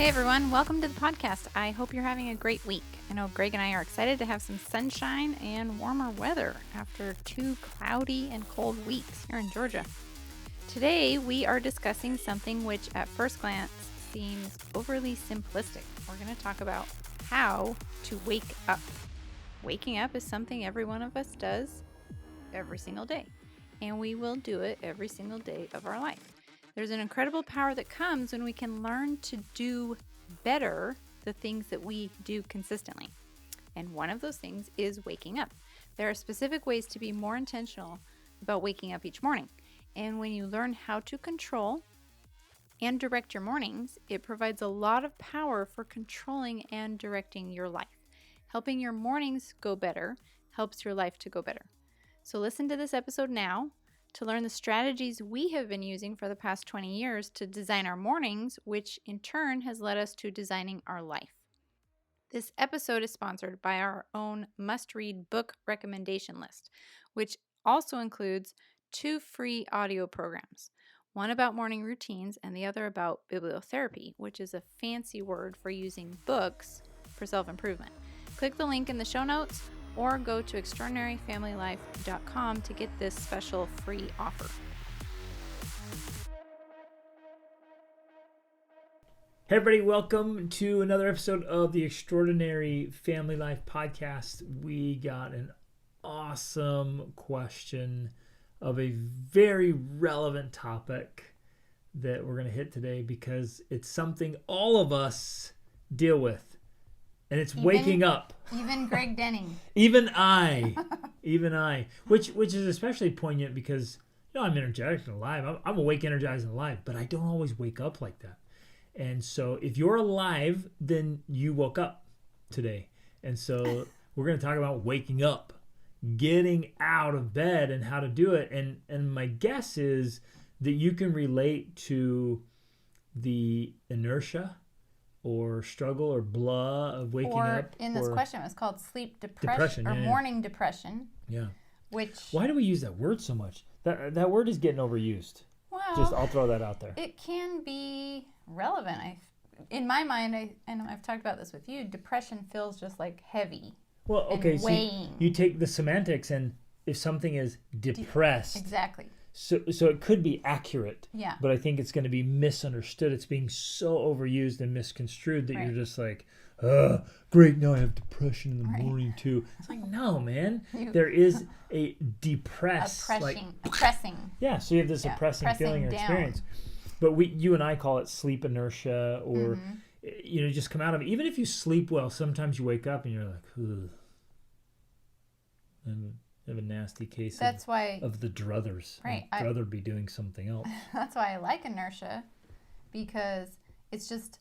Hey everyone, welcome to the podcast. I hope you're having a great week. I know Greg and I are excited to have some sunshine and warmer weather after 2 cloudy and cold weeks here in Georgia. Today we are discussing something which at first glance seems overly simplistic. We're going to talk about how to wake up. Waking up is something every one of us does every single day, and we will do it every single day of our life. There's an incredible power that comes when we can learn to do better the things that we do consistently. And one of those things is waking up. There are specific ways to be more intentional about waking up each morning. And when you learn how to control and direct your mornings, it provides a lot of power for controlling and directing your life. Helping your mornings go better helps your life to go better. So listen to this episode now to learn the strategies we have been using for the past 20 years to design our mornings, which in turn has led us to designing our life. This episode is sponsored by our own must-read book recommendation list, which also includes 2 free audio programs, one about morning routines and the other about bibliotherapy, which is a fancy word for using books for self-improvement. Click the link in the show notes or go to extraordinaryfamilylife.com to get this special free offer. Hey everybody, welcome to another episode of the Extraordinary Family Life podcast. We got an awesome question of a very relevant topic that we're going to hit today because it's something all of us deal with. And it's waking up. Even Greg Denning. Even I. Which is especially poignant because, I'm energetic and alive. I'm awake, energized, and alive. But I don't always wake up like that. And so if you're alive, then you woke up today. And so we're going to talk about waking up. Getting out of bed and how to do it. And my guess is that you can relate to the inertia or struggle or blah of waking up. Or in this question, it was called sleep depression or morning depression. Yeah. Which... Why do we use that word so much? That word is getting overused. Well, I'll throw that out there. It can be relevant. In my mind, and I've talked about this with you, depression feels just like heavy. Well, okay, so you take the semantics and if something is depressed. Exactly. So it could be accurate, yeah. But I think it's going to be misunderstood. It's being so overused and misconstrued that right. You're just like, great, now I have depression in the morning too. It's like, no, man. There is a oppressing. Yeah, so you have this oppressing feeling or experience. But you and I call it sleep inertia or, just come out of it. Even if you sleep well, sometimes you wake up and you're like, ugh. I have a nasty case of the druthers. Right. I'd rather be doing something else. That's why I like inertia, because it's just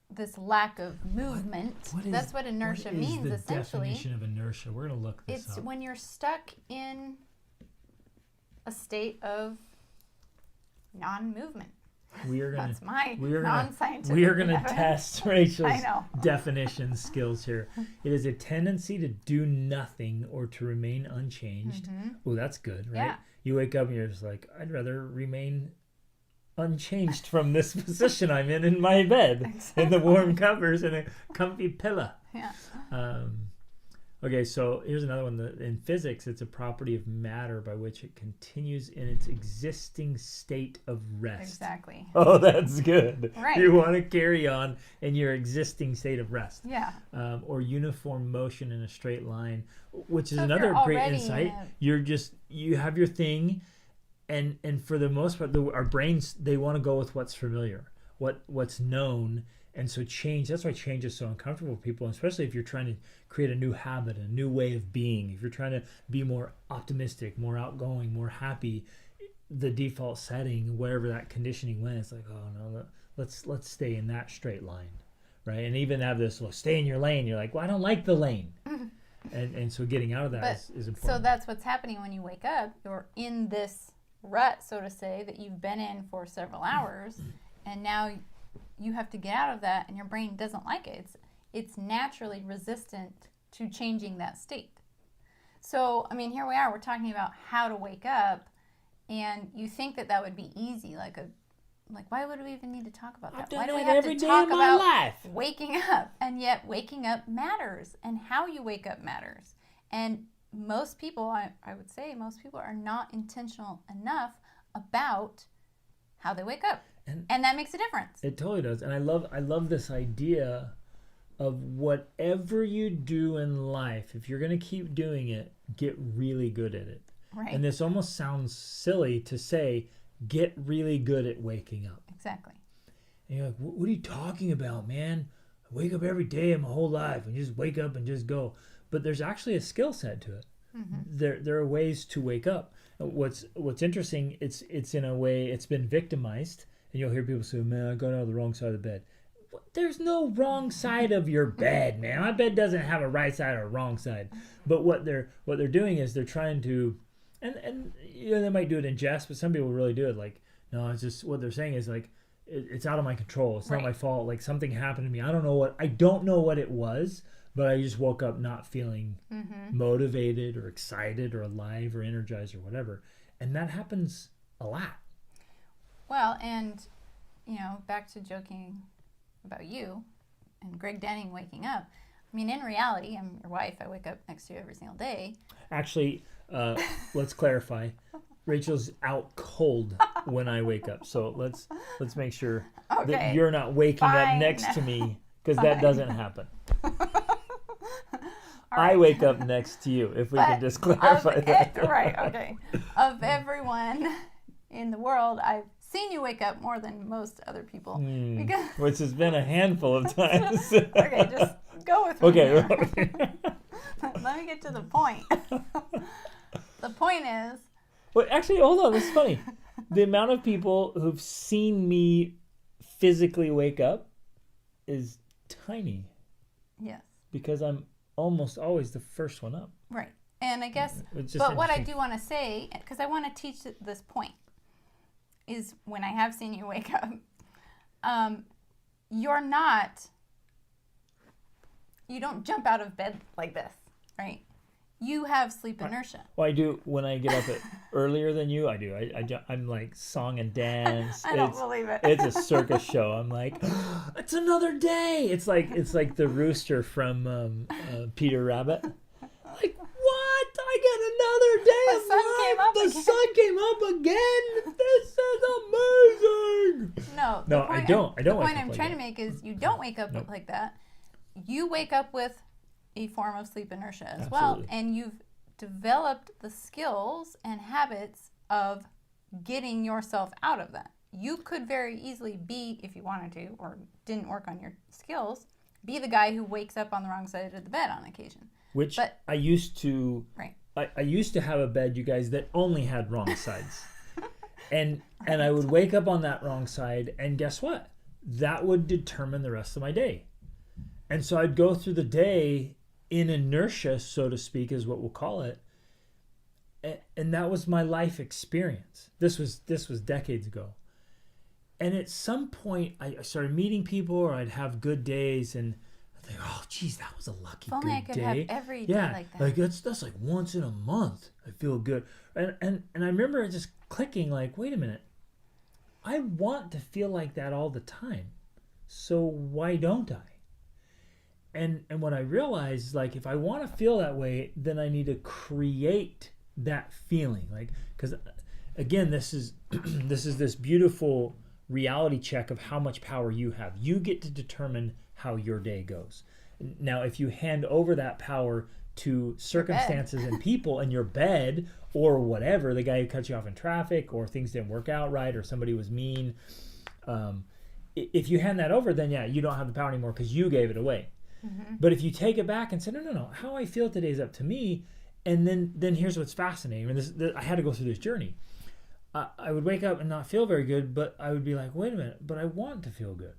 this lack of movement. That's what inertia means, essentially. What is the definition of inertia? We're going to look this up. It's when you're stuck in a state of non-movement. That's my non-scientific. We are going to test Rachel's definition skills here. It is a tendency to do nothing or to remain unchanged. Oh, that's good, right? Yeah. You wake up and you're just like, I'd rather remain unchanged from this position I'm in my bed, in the warm covers and a comfy pillow. Yeah. Okay, so here's another one. In physics, it's a property of matter by which it continues in its existing state of rest. Exactly. Oh, that's good. Right. You want to carry on in your existing state of rest. Yeah. Or uniform motion in a straight line, which is another great insight. You have your thing, and for the most part, our brains, they want to go with what's familiar, what's known. And so that's why change is so uncomfortable for people, especially if you're trying to create a new habit, a new way of being. If you're trying to be more optimistic, more outgoing, more happy, the default setting, wherever that conditioning went, it's like, oh no, let's stay in that straight line, right? And even have this, stay in your lane. You're like, well, I don't like the lane. And so getting out of that is important. So that's what's happening when you wake up. You're in this rut, so to say, that you've been in for several hours, and now you have to get out of that, and your brain doesn't like it. It's naturally resistant to changing that state. So, here we are. We're talking about how to wake up, and you think that would be easy, like a like, why would we even need to talk about that? Why do we have to talk about waking up? And yet waking up matters, and how you wake up matters. And most people, I would say most people are not intentional enough about how they wake up. And that makes a difference. It totally does. And I love this idea of whatever you do in life, if you're going to keep doing it, get really good at it. Right. And this almost sounds silly to say, get really good at waking up. Exactly. And you're like, what are you talking about, man? I wake up every day of my whole life and just wake up and just go. But there's actually a skill set to it. Mm-hmm. There are ways to wake up. What's interesting, it's in a way, it's been victimized. And you'll hear people say, man, I got out of the wrong side of the bed. There's no wrong side of your bed, man. My bed doesn't have a right side or a wrong side. But what they're doing is they're trying to, and you know, they might do it in jest, but some people really do it. Like, no, it's just what they're saying is like, it's out of my control. It's not my fault. Like something happened to me. I don't know what it was, but I just woke up not feeling motivated or excited or alive or energized or whatever. And that happens a lot. Well, and you know, back to joking about you and Greg Denning waking up. I mean, in reality, I'm your wife. I wake up next to you every single day. Actually, let's clarify. Rachel's out cold when I wake up. So let's make sure that you're not waking up next to me, because that doesn't happen. I wake up next to you, if we can just clarify that. Right, okay. Of everyone in the world, I've seen you wake up more than most other people. Which has been a handful of times. Okay, just go with me. Okay. Let me get to the point. The point is... Well, actually, hold on. This is funny. The amount of people who've seen me physically wake up is tiny. Yes. Because I'm almost always the first one up. Right. And I guess... But what I do want to say, because I want to teach this point, is when I have seen you wake up, you don't jump out of bed like this, right? You have sleep inertia. Well, I do. When I get up earlier than you, I do. I'm like song and dance. I don't believe it. It's a circus show. I'm like, it's another day. It's like the rooster from Peter Rabbit. Like, what? I get another day of life. The sun came up again. This is amazing. No, I don't. The point I'm trying to make is you don't wake up like that. You wake up with a form of sleep inertia as well, and you've developed the skills and habits of getting yourself out of that. You could very easily be, if you wanted to, or didn't work on your skills, be the guy who wakes up on the wrong side of the bed on occasion. But I used to. Right. I used to have a bed, you guys, that only had wrong sides. and I would wake up on that wrong side, and guess what? That would determine the rest of my day. And so I'd go through the day in inertia, so to speak, is what we'll call it. And that was my life experience. This was decades ago. And at some point, I started meeting people, or I'd have good days, and I'd think, oh, geez, that was a lucky good day. If only I could have every day like that. Like that's like once in a month. I feel good. And I remember it just clicking, like, wait a minute. I want to feel like that all the time. So why don't I? And what I realized is, like, if I want to feel that way, then I need to create that feeling. Like, because again, this is this beautiful reality check of how much power you have. You get to determine how your day goes. Now, if you hand over that power to circumstances and people in your bed or whatever, the guy who cut you off in traffic, or things didn't work out right, or somebody was mean, if you hand that over, then yeah, you don't have the power anymore because you gave it away. Mm-hmm. But if you take it back and say, no, how I feel today is up to me, and then here's what's fascinating. And I had to go through this journey. I would wake up and not feel very good, but I would be like, wait a minute, but I want to feel good.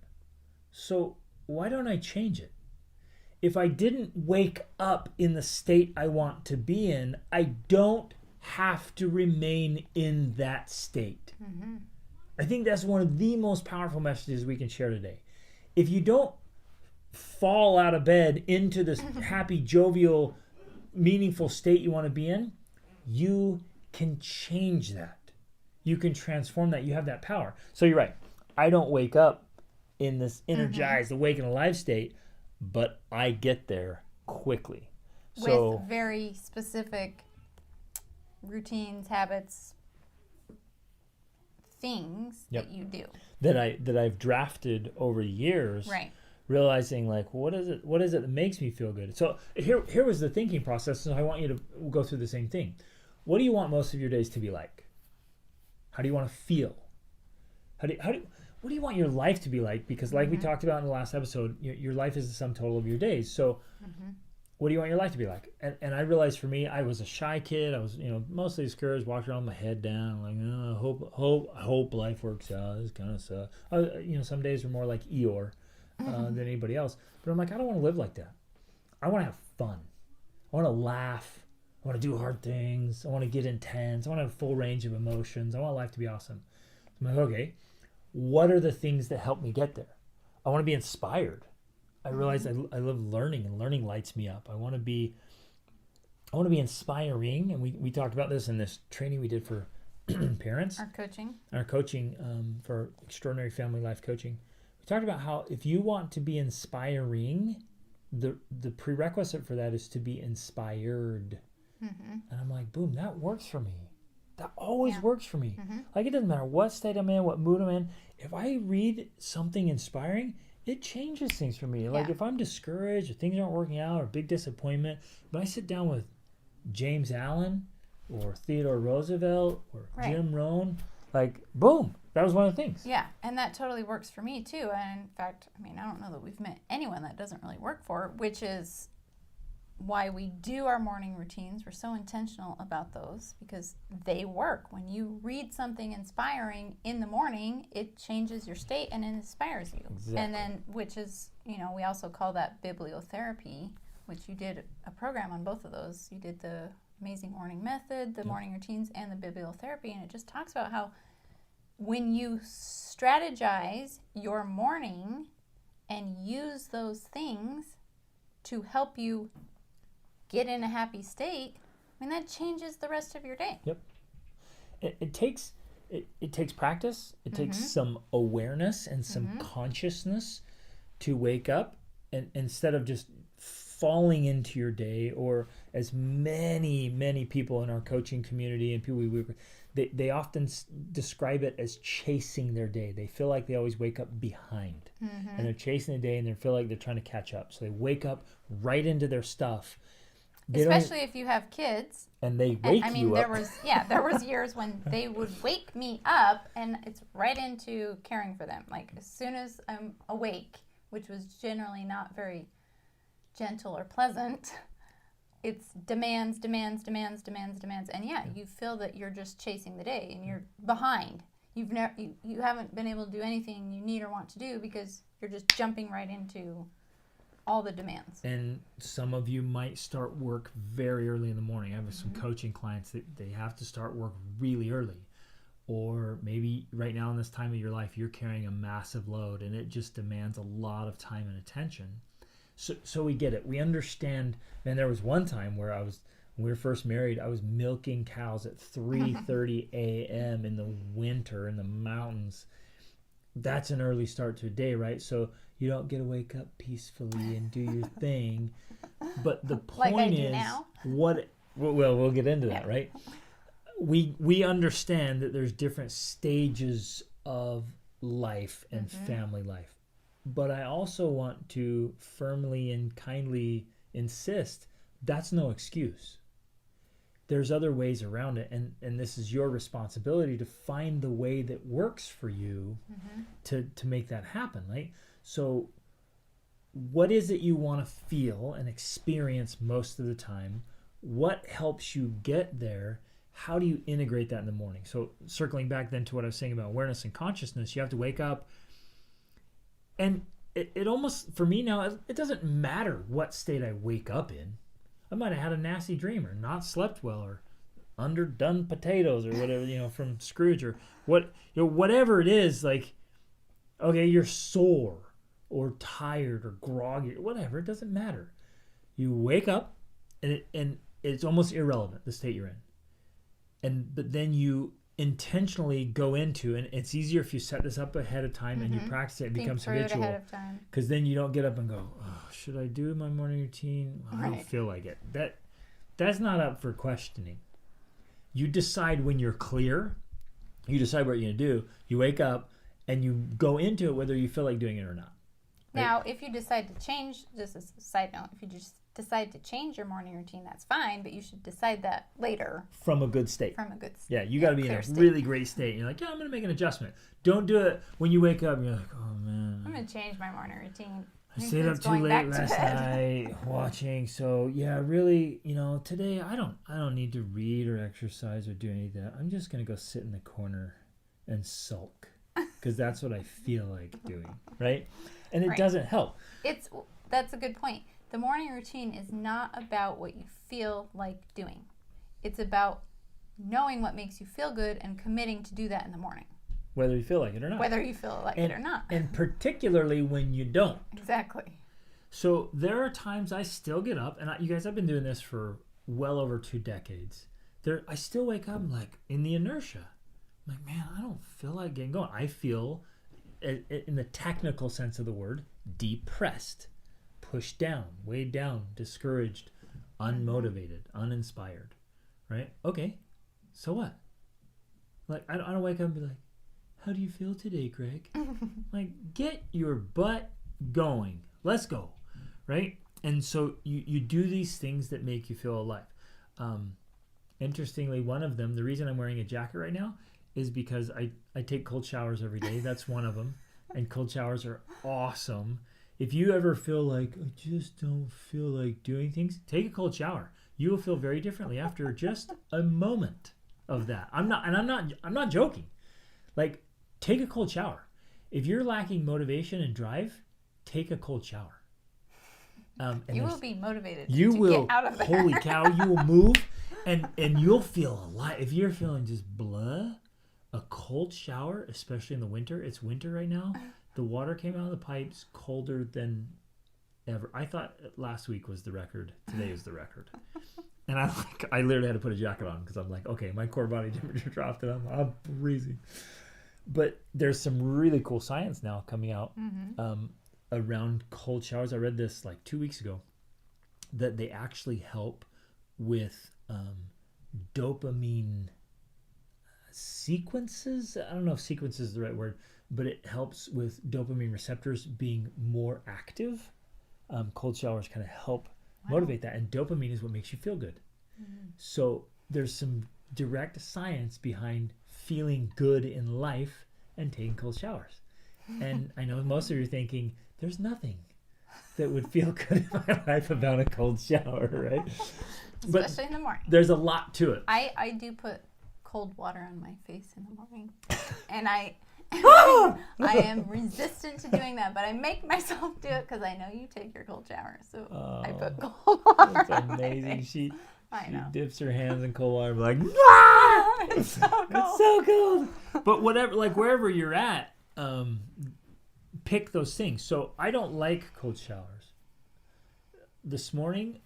So why don't I change it? If I didn't wake up in the state I want to be in, I don't have to remain in that state. Mm-hmm. I think that's one of the most powerful messages we can share today. If you don't fall out of bed into this happy, jovial, meaningful state you want to be in, you can change that. You can transform that. You have that power. So you're right. I don't wake up in this energized, awake and alive state, but I get there quickly. With very specific routines, habits, things that you do. That I've drafted over the years. Right. Realizing like what is it that makes me feel good. So here was the thinking process. So I want you to go through the same thing. What do you want most of your days to be like? How do you want to feel? What do you want your life to be like? Because like we talked about in the last episode, your life is the sum total of your days. So what do you want your life to be like? And I realized for me, I was a shy kid. I was, mostly discouraged, walked around with my head down, like, I hope life works out. This kind of stuff. Some days were more like Eeyore than anybody else. But I'm like, I don't want to live like that. I want to have fun. I want to laugh. I want to do hard things. I want to get intense. I want to have a full range of emotions. I want life to be awesome. I'm like, okay, what are the things that help me get there? I want to be inspired. I realize I love learning, and learning lights me up. I want to be inspiring, and we talked about this in this training we did for parents. Our coaching for extraordinary family life coaching. We talked about how if you want to be inspiring, the prerequisite for that is to be inspired. And I'm like, boom, that works for me. That always works for me. Like, it doesn't matter what state I'm in, what mood I'm in. If I read something inspiring, it changes things for me. Like if I'm discouraged or things aren't working out or big disappointment, when I sit down with James Allen or Theodore Roosevelt or Jim Rohn, like, boom, that was one of the things. Yeah, and that totally works for me too. And in fact, I don't know that we've met anyone that doesn't really work for, which is why we do our morning routines. We're so intentional about those because they work. When you read something inspiring in the morning, it changes your state and it inspires you. Exactly. And then, which is, we also call that bibliotherapy, which you did a program on both of those. You did the Amazing Morning Method, the morning routines, and the bibliotherapy. And it just talks about how when you strategize your morning and use those things to help you get in a happy state, that changes the rest of your day. Yep. It takes practice. It takes some awareness and some consciousness to wake up, and instead of just falling into your day, or as many people in our coaching community and people we work with, they often describe it as chasing their day. They feel like they always wake up behind, and they're chasing the day, and they feel like they're trying to catch up. So they wake up right into their stuff. Especially if you have kids. And they wake you up. There was years when they would wake me up, and it's right into caring for them. Like, as soon as I'm awake, which was generally not very gentle or pleasant, it's demands. And you feel that you're just chasing the day and you're behind. You haven't been able to do anything you need or want to do because you're just jumping right into all the demands. And some of you might start work very early in the morning. I have some coaching clients that they have to start work really early. Or maybe right now in this time of your life, you're carrying a massive load and it just demands a lot of time and attention. So we get it. We understand. And there was one time where when we were first married, I was milking cows at 3:30 a.m. in the winter in the mountains. That's an early start to a day, right? So you don't get to wake up peacefully and do your thing. But the point is, we'll get into that, right? We understand that there's different stages of life and family life. But I also want to firmly and kindly insist that's no excuse. There's other ways around it, and this is your responsibility to find the way that works for you to make that happen, right? So what is it you want to feel and experience most of the time? What helps you get there? How do you integrate that in the morning? So circling back then to what I was saying about awareness and consciousness, you have to wake up. And it almost, for me now, it doesn't matter what state I wake up in. I might have had a nasty dream or not slept well or underdone potatoes or whatever, from Scrooge or whatever it is, like, okay, you're sore or tired or groggy or whatever, it doesn't matter. You wake up and it's almost irrelevant, the state you're in. But then you intentionally go into, and it's easier if you set this up ahead of time and you practice it, it becomes habitual. Ahead of time. Because then you don't get up and go, oh, should I do my morning routine? Well, I don't feel like it. That's not up for questioning. You decide when you're clear. You decide what you're going to do. You wake up and you go into it whether you feel like doing it or not. Right? Now, if you decide to change, just a side note, if you just decide to change your morning routine, that's fine, but you should decide that later. From a good state. Yeah, you got to be in a really great state. You're like, yeah, I'm going to make an adjustment. Don't do it when you wake up and you're like, oh, man. I'm going to change my morning routine. I stayed up too late last night watching. So, yeah, really, today I don't need to read or exercise or do any of that. I'm just going to go sit in the corner and sulk because that's what I feel like doing, right? And it doesn't help. That's a good point. The morning routine is not about what you feel like doing. It's about knowing what makes you feel good and committing to do that in the morning. Whether you feel like it or not. And particularly when you don't. Exactly. So there are times I still get up, and you guys, I've been doing this for well over 2 decades. I still wake up like in the inertia. I'm like, man, I don't feel like getting going. I feel, in the technical sense of the word, depressed. Pushed down, weighed down, discouraged, unmotivated, uninspired, right? Okay, so what? Like, I don't wake up and be like, how do you feel today, Greg? Like, get your butt going. Let's go, right? And so you do these things that make you feel alive. Interestingly, one of them, the reason I'm wearing a jacket right now is because I take cold showers every day. That's one of them. And cold showers are awesome. If you ever feel like, I just don't feel like doing things, take a cold shower. You will feel very differently after just a moment of that. I'm not joking. Like, take a cold shower. If you're lacking motivation and drive, take a cold shower. You will be motivated get out of there. Holy cow, you will move and you'll feel alive. If you're feeling just blah, a cold shower, especially in the winter, it's winter right now. The water came out of the pipes colder than ever. I thought last week was the record. Today is the record. And I literally had to put a jacket on because I'm like, okay, my core body temperature dropped and I'm freezing. But there's some really cool science now coming out around cold showers. I read this like 2 weeks ago that they actually help with dopamine sequences. I don't know if sequence is the right word, but it helps with dopamine receptors being more active. Cold showers kind of help motivate that. And dopamine is what makes you feel good. So there's some direct science behind feeling good in life and taking cold showers. And I know most of you are thinking, there's nothing that would feel good in my life about a cold shower, right? Especially in the morning. There's a lot to it. I do put cold water on my face in the morning. And I am resistant to doing that, but I make myself do it because I know you take your cold shower. So I put cold water on amazing. My face. She dips her hands in cold water, like, it's so cold. It's so cold. But whatever, like wherever you're at, pick those things. So I don't like cold showers. This morning,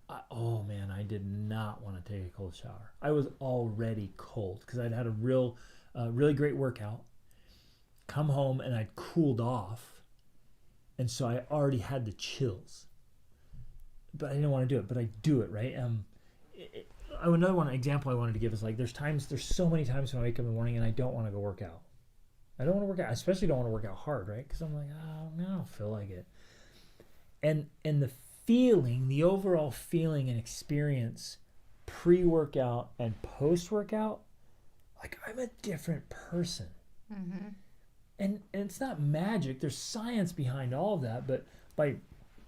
I did not want to take a cold shower. I was already cold because I'd had a really great workout. Come home and I'd cooled off, and so I already had the chills. But I didn't want to do it. But I do it, right? Another example I wanted to give is like there's so many times when I wake up in the morning and I don't want to go work out. I don't want to work out. I especially don't want to work out hard, right? Because I'm like, I don't feel like it. And the overall feeling and experience pre-workout and post-workout, like I'm a different person. Mm-hmm. And it's not magic. There's science behind all of that. But by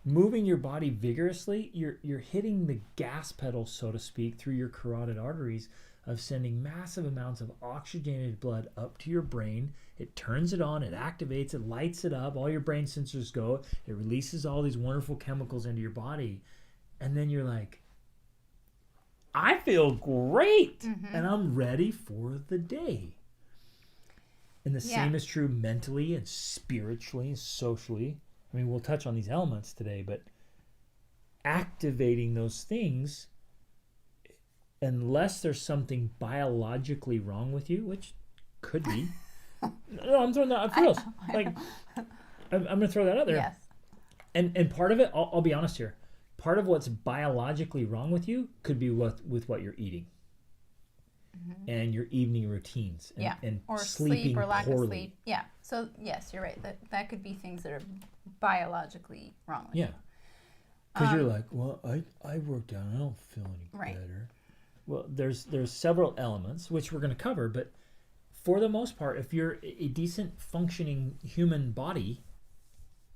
moving your body vigorously, you're hitting the gas pedal, so to speak, through your carotid arteries of sending massive amounts of oxygenated blood up to your brain. It turns it on, it activates, it lights it up. All your brain sensors go. It releases all these wonderful chemicals into your body. And then you're like, I feel great. Mm-hmm. And I'm ready for the day. And the same is true mentally and spiritually and socially. I mean, we'll touch on these elements today, but activating those things unless there's something biologically wrong with you, which could be. No, I'm throwing that out for real. Like, I'm going to throw that out there. Yes. And part of it, I'll be honest here, part of what's biologically wrong with you could be with what you're eating. Mm-hmm. And your evening routines. And or sleeping sleep or lack poorly. of sleep. Yeah. So, yes, you're right. That could be things that are biologically wrong with you. Because you're like, well, I worked out. I don't feel any better. Well, there's several elements, which we're going to cover. But for the most part, if you're a decent functioning human body,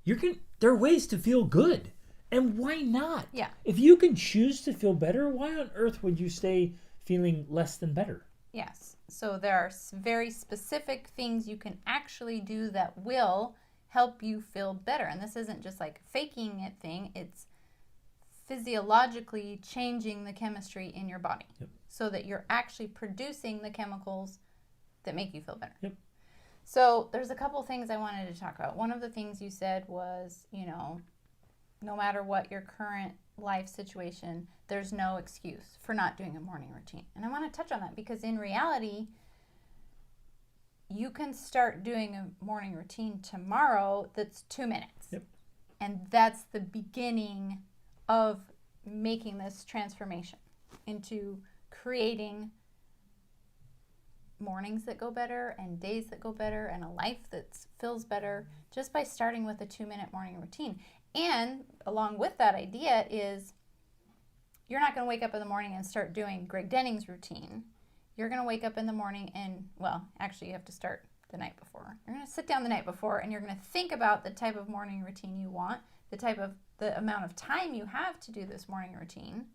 there are ways to feel good. And why not? Yeah. If you can choose to feel better, why on earth would you stay feeling less than better? Yes. So there are very specific things you can actually do that will help you feel better. And this isn't just like faking it thing. It's physiologically changing the chemistry in your body so that you're actually producing the chemicals that make you feel better. Yep. So there's a couple things I wanted to talk about. One of the things you said was, no matter what your current life situation, there's no excuse for not doing a morning routine. And I want to touch on that because in reality, you can start doing a morning routine tomorrow that's 2 minutes. Yep. And that's the beginning of making this transformation into creating mornings that go better and days that go better and a life that feels better just by starting with a 2-minute morning routine. And along with that idea is you're not going to wake up in the morning and start doing Greg Denning's routine. You're going to wake up in the morning and, actually you have to start the night before. You're going to sit down the night before and you're going to think about the type of morning routine you want, the amount of time you have to do this morning routine.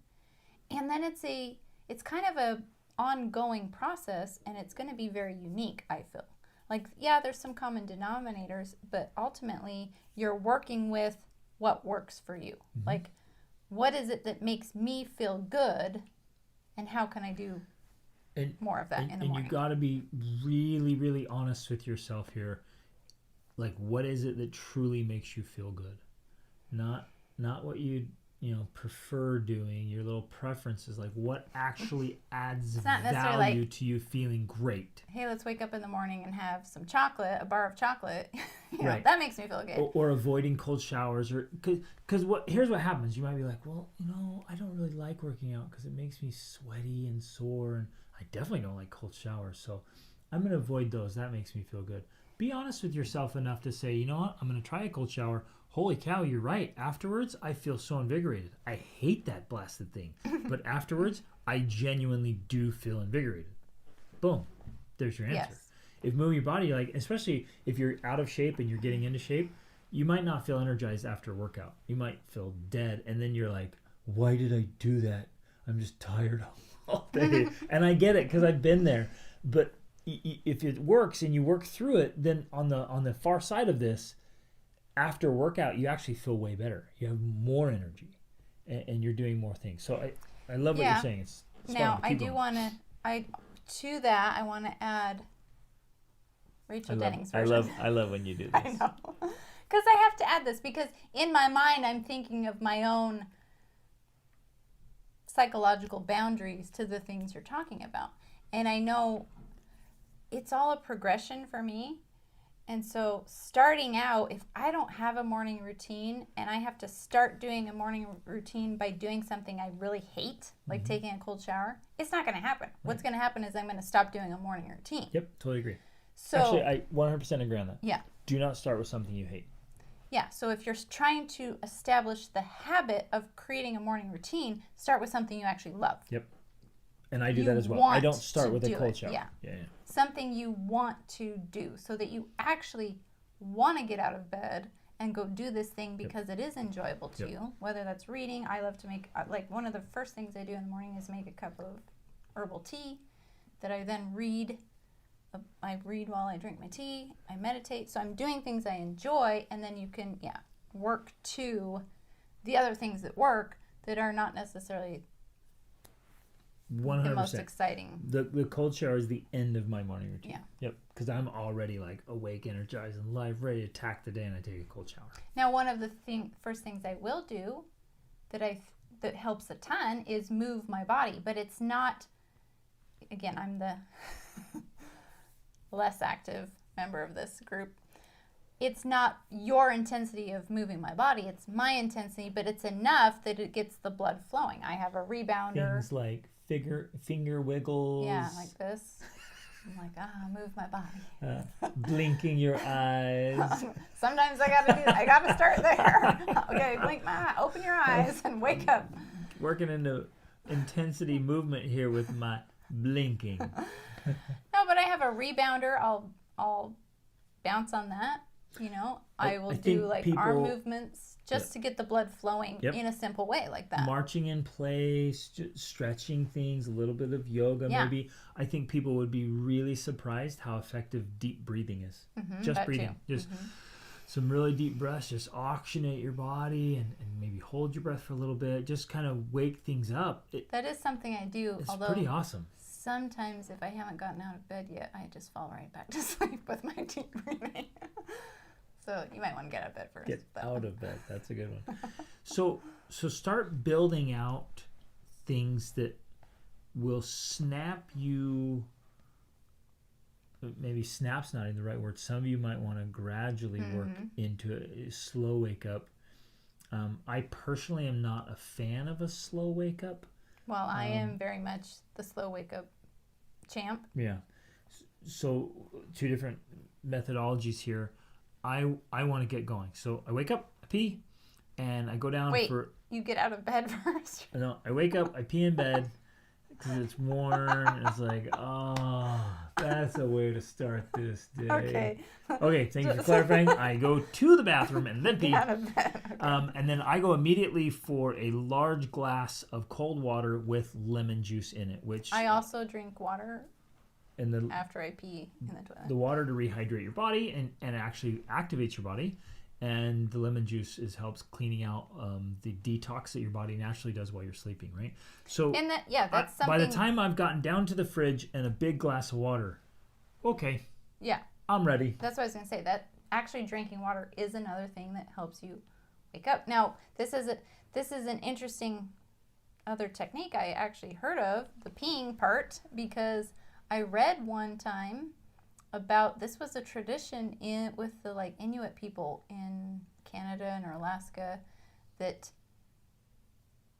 And then it's kind of a ongoing process and it's going to be very unique, I feel. Like, there's some common denominators, but ultimately you're working with what works for you. Mm-hmm. Like, what is it that makes me feel good and how can I do more of that in the morning? And you got to be really, really honest with yourself here. Like, what is it that truly makes you feel good? Not what you prefer doing, your little preferences, like what actually adds value to you feeling great. Hey, let's wake up in the morning and have some chocolate, a bar of chocolate. Right. That makes me feel good. Or avoiding cold showers, or because here's what happens. You might be like, well, I don't really like working out because it makes me sweaty and sore, and I definitely don't like cold showers, so I'm going to avoid those. That makes me feel good. Be honest with yourself enough to say, you know what, I'm going to try a cold shower. Holy cow, you're right. Afterwards, I feel so invigorated. I hate that blasted thing. But afterwards, I genuinely do feel invigorated. Boom. There's your answer. Yes. If moving your body, especially if you're out of shape and you're getting into shape, you might not feel energized after a workout. You might feel dead. And then you're like, why did I do that? I'm just tired all day. And I get it because I've been there. But if it works and you work through it, then on the far side of this, after workout, you actually feel way better. You have more energy, and you're doing more things. So I love what you're saying. It's now I do want to I want to add Rachel Denning's version. I love when you do this. I know, because I have to add this because in my mind I'm thinking of my own psychological boundaries to the things you're talking about, and I know it's all a progression for me. And so starting out, if I don't have a morning routine and I have to start doing a morning routine by doing something I really hate, like taking a cold shower, it's not going to happen. Right. What's going to happen is I'm going to stop doing a morning routine. Yep, totally agree. So, actually, I 100% agree on that. Yeah. Do not start with something you hate. Yeah, so if you're trying to establish the habit of creating a morning routine, start with something you actually love. Yep. And I do that as well. I don't start with a cold shower. Yeah. Something you want to do so that you actually want to get out of bed and go do this thing because it is enjoyable to you, whether that's reading. I love to make, one of the first things I do in the morning is make a cup of herbal tea that I then read. I read while I drink my tea. I meditate. So I'm doing things I enjoy, and then you can, work to the other things that work that are not necessarily 100%. The most exciting. The cold shower is the end of my morning routine. Yeah. Yep. Because I'm already awake, energized, and live, ready to attack the day, and I take a cold shower. Now, one of the first things I will do that I that helps a ton is move my body. But it's not, again, I'm the less active member of this group. It's not your intensity of moving my body. It's my intensity, but it's enough that it gets the blood flowing. I have a rebounder. Things like finger wiggles. Yeah, like this. I'm like, move my body. Blinking your eyes. Sometimes I gotta start there. Okay, blink my eye, open your eyes and wake up. Working into intensity movement here with my blinking. No, but I have a rebounder. I'll bounce on that. I will do like arm movements just to get the blood flowing in a simple way like that. Marching in place, stretching things, a little bit of yoga maybe. I think people would be really surprised how effective deep breathing is. Just breathing. Just some really deep breaths. Just oxygenate your body and maybe hold your breath for a little bit. Just kind of wake things up. That is something I do. It's pretty awesome. Sometimes if I haven't gotten out of bed yet, I just fall right back to sleep with my deep breathing. So you might want to get out of bed first. Get out of bed. That's a good one. So start building out things that will snap you. Maybe snap's not even the right word. Some of you might want to gradually work into a slow wake up. I personally am not a fan of a slow wake up. Well, I am very much the slow wake up champ. Yeah. So 2 different methodologies here. I want to get going. So I wake up, I pee, and I go down you get out of bed first? No, I wake up, I pee in bed because it's warm. And it's like, that's a way to start this day. Okay, thank you for clarifying. I go to the bathroom and then pee. Out of bed. Okay. And then I go immediately for a large glass of cold water with lemon juice in it, which I also drink water after I pee in the toilet. The water to rehydrate your body and actually activates your body, and the lemon juice helps cleaning out the detox that your body naturally does while you're sleeping, right? So that's something. By the time I've gotten down to the fridge and a big glass of water, okay, I'm ready. That's what I was gonna say. That actually drinking water is another thing that helps you wake up. Now, this is an interesting other technique I actually heard of, the peeing part, because I read one time about this was a tradition with the Inuit people in Canada and Alaska, that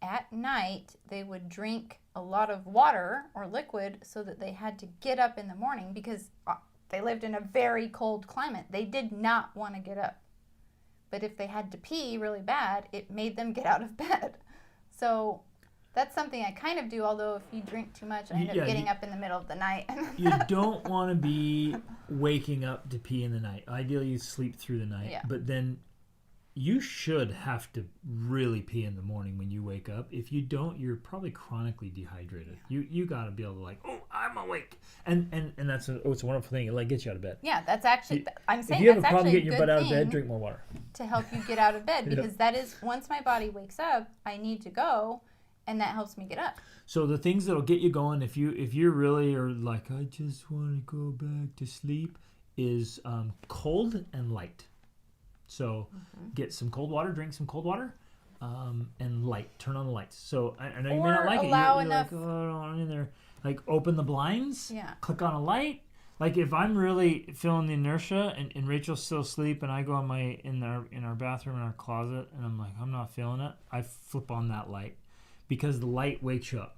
at night they would drink a lot of water or liquid so that they had to get up in the morning because they lived in a very cold climate. They did not want to get up. But if they had to pee really bad, it made them get out of bed. So that's something I kind of do, although if you drink too much, I end up getting up in the middle of the night. You don't want to be waking up to pee in the night. Ideally, you sleep through the night. Yeah. But then you should have to really pee in the morning when you wake up. If you don't, you're probably chronically dehydrated. Yeah. You got to be able to I'm awake. And that's it's a wonderful thing. It gets you out of bed. Yeah, that's actually, I'm saying if you have that's a problem actually getting your butt out of bed, drink more water. To help you get out of bed, because that is, once my body wakes up, I need to go. And that helps me get up. So the things that'll get you going, if you really are like, I just want to go back to sleep, is cold and light. So get some cold water, drink some cold water, and light. Turn on the lights. So I know you may not like it. You're enough. like, oh, I don't want in there. Like open the blinds. Yeah. Click on a light. Like if I'm really feeling the inertia and Rachel's still asleep and I go in our bathroom in our closet and I'm like, I'm not feeling it, I flip on that light. Because the light wakes you up,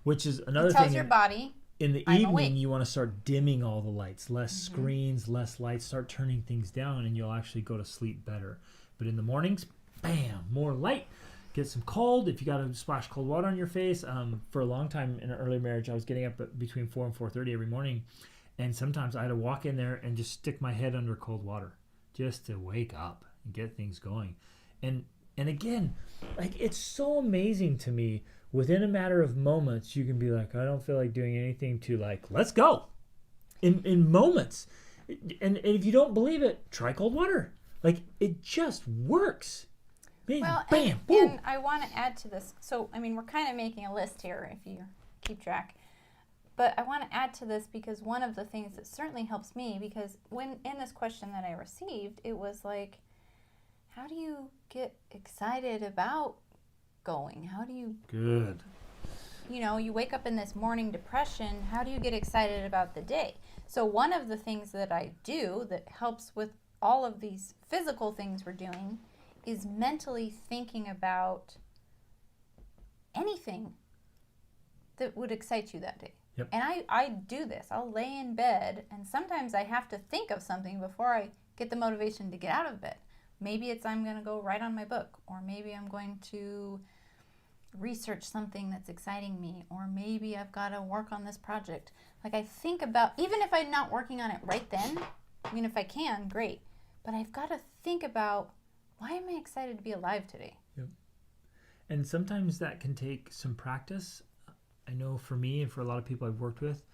which is another thing. It tells your body. In the evening, you want to start dimming all the lights. Less screens, less lights. Start turning things down, and you'll actually go to sleep better. But in the mornings, bam, more light. Get some cold. If you got to splash cold water on your face. For a long time in an early marriage, I was getting up between 4 and 4:30 every morning. And sometimes I had to walk in there and just stick my head under cold water just to wake up and get things going. And again, it's so amazing to me. Within a matter of moments, you can be like, I don't feel like doing anything to let's go. In moments. And if you don't believe it, try cold water. It just works. Bam, bam, boom. And I want to add to this. So, we're kind of making a list here if you keep track. But I want to add to this because one of the things that certainly helps me, because when in this question that I received, it was like, how do you get excited about going? How do you... Good. You know, you wake up in this morning depression. How do you get excited about the day? So one of the things that I do that helps with all of these physical things we're doing is mentally thinking about anything that would excite you that day. Yep. And I do this. I'll lay in bed, and sometimes I have to think of something before I get the motivation to get out of bed. Maybe it's I'm going to go write on my book, or maybe I'm going to research something that's exciting me, or maybe I've got to work on this project. Like, I think about, even if I'm not working on it right then, I mean, if I can, great. But I've got to think about, why am I excited to be alive today? Yep. And sometimes that can take some practice. I know for me and for a lot of people I've worked with,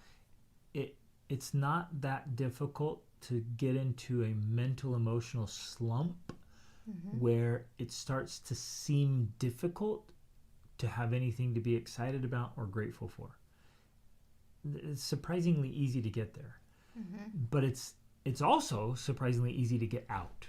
it's not that difficult to get into a mental emotional slump where it starts to seem difficult to have anything to be excited about or grateful for. It's surprisingly easy to get there, but it's also surprisingly easy to get out.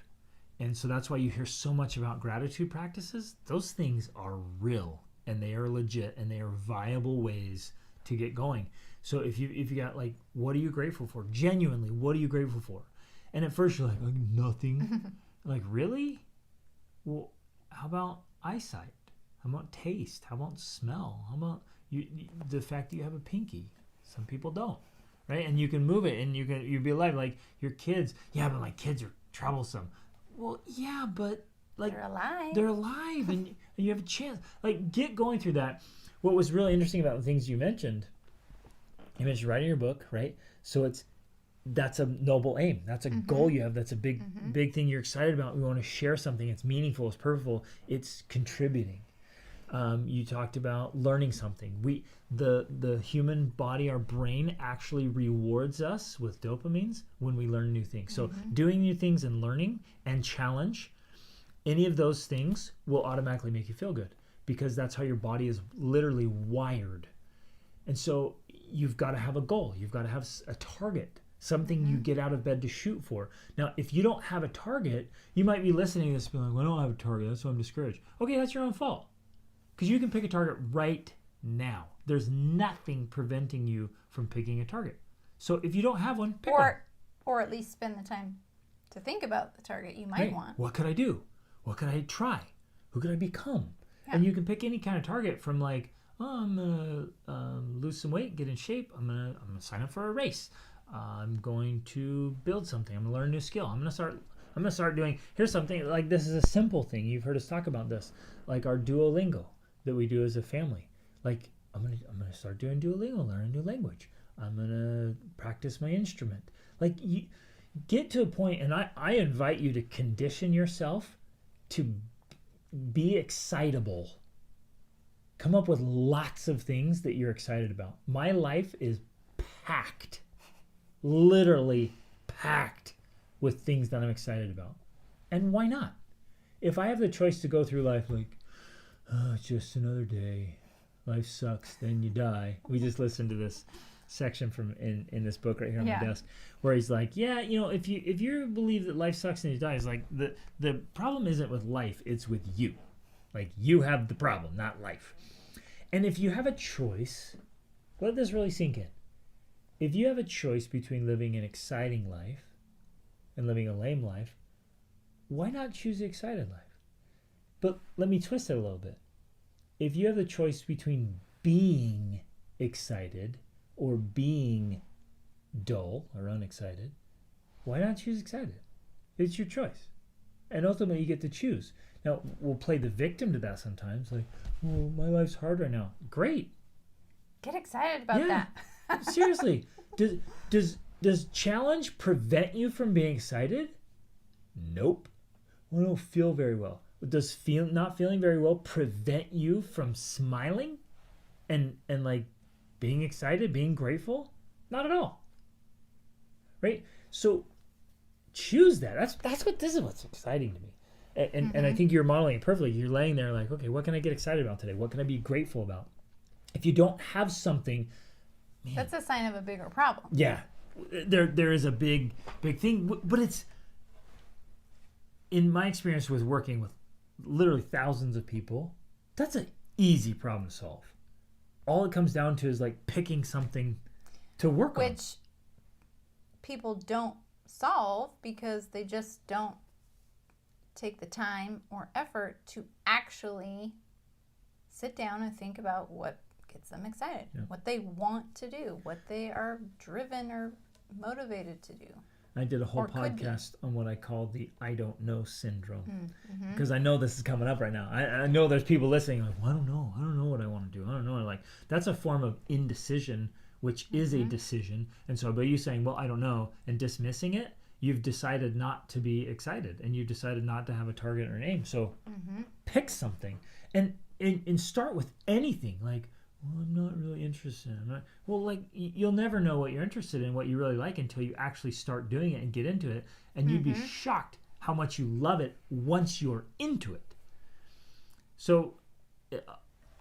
And so that's why you hear so much about gratitude practices. Those things are real, and they are legit, and they are viable ways to get going. So if you got like, what are you grateful for? Genuinely, what are you grateful for? And at first you're like nothing. Like, really? Well, how about eyesight? How about taste? How about smell? How about the fact that you have a pinky? Some people don't, right? And you can move it, and you'd be alive. Like your kids, yeah, but my kids are troublesome. Well, yeah, but like they're alive, and you have a chance. Like, get going through that. What was really interesting about the things you mentioned writing your book, right? So that's a noble aim. That's a goal you have. That's a big thing you're excited about. We want to share something. It's meaningful. It's purposeful. It's contributing. You talked about learning something. The human body, our brain, actually rewards us with dopamines when we learn new things. So doing new things and learning and challenge, any of those things will automatically make you feel good, because that's how your body is literally wired. And so you've got to have a goal. You've got to have a target, something you get out of bed to shoot for. Now, if you don't have a target, you might be listening to this and be like, well, I don't have a target. That's why I'm discouraged. Okay, that's your own fault. Because you can pick a target right now. There's nothing preventing you from picking a target. So if you don't have one, pick one. Or at least spend the time to think about the target you might want. What could I do? What could I try? Who could I become? Yeah. And you can pick any kind of target, from like, I'm going to lose some weight, get in shape. I'm going to sign up for a race. I'm going to build something. I'm going to learn a new skill. I'm going to start doing, here's something, like, this is a simple thing. You've heard us talk about this, like our Duolingo that we do as a family. Like, I'm going to start doing Duolingo, learn a new language. I'm going to practice my instrument. Like, you get to a point, and I invite you to condition yourself to be excitable. Come up with lots of things that you're excited about. My life is packed, literally packed with things that I'm excited about. And why not? If I have the choice to go through life like, oh, it's just another day, life sucks, then you die. We just listened to this section from in this book right here on my desk, where he's like, yeah, if you believe that life sucks and you die, it's like the problem isn't with life, it's with you. Like, you have the problem, not life. And if you have a choice, let this really sink in. If you have a choice between living an exciting life and living a lame life, why not choose the excited life? But let me twist it a little bit. If you have the choice between being excited or being dull or unexcited, why not choose excited? It's your choice. And ultimately, you get to choose. Now, we'll play the victim to that sometimes. Like, oh, my life's hard right now. Great. Get excited about that. Seriously. Does challenge prevent you from being excited? Nope. I don't feel very well. Does not feeling very well prevent you from smiling and like being excited, being grateful? Not at all. Right? So choose that. This is what's exciting to me. And I think you're modeling it perfectly. You're laying there like, okay, what can I get excited about today? What can I be grateful about? If you don't have something, man, that's a sign of a bigger problem. Yeah. There is a big thing, but it's, in my experience with working with literally thousands of people, that's a easy problem to solve. All it comes down to is like picking something to work on. Which people don't solve because they just don't take the time or effort to actually sit down and think about what gets them excited, what they want to do, what they are driven or motivated to do. I did a whole podcast on what I call the I don't know syndrome. Because I know this is coming up right now. I know there's people listening like, well, I don't know what I want to do. I don't know. Like, that's a form of indecision, which is a decision. And so by you saying, well, I don't know, and dismissing it, you've decided not to be excited, and you've decided not to have a target or an aim. So pick something and start with anything. Like, well, I'm not really interested. You'll never know what you're interested in, what you really like, until you actually start doing it and get into it. And you'd be shocked how much you love it once you're into it. So,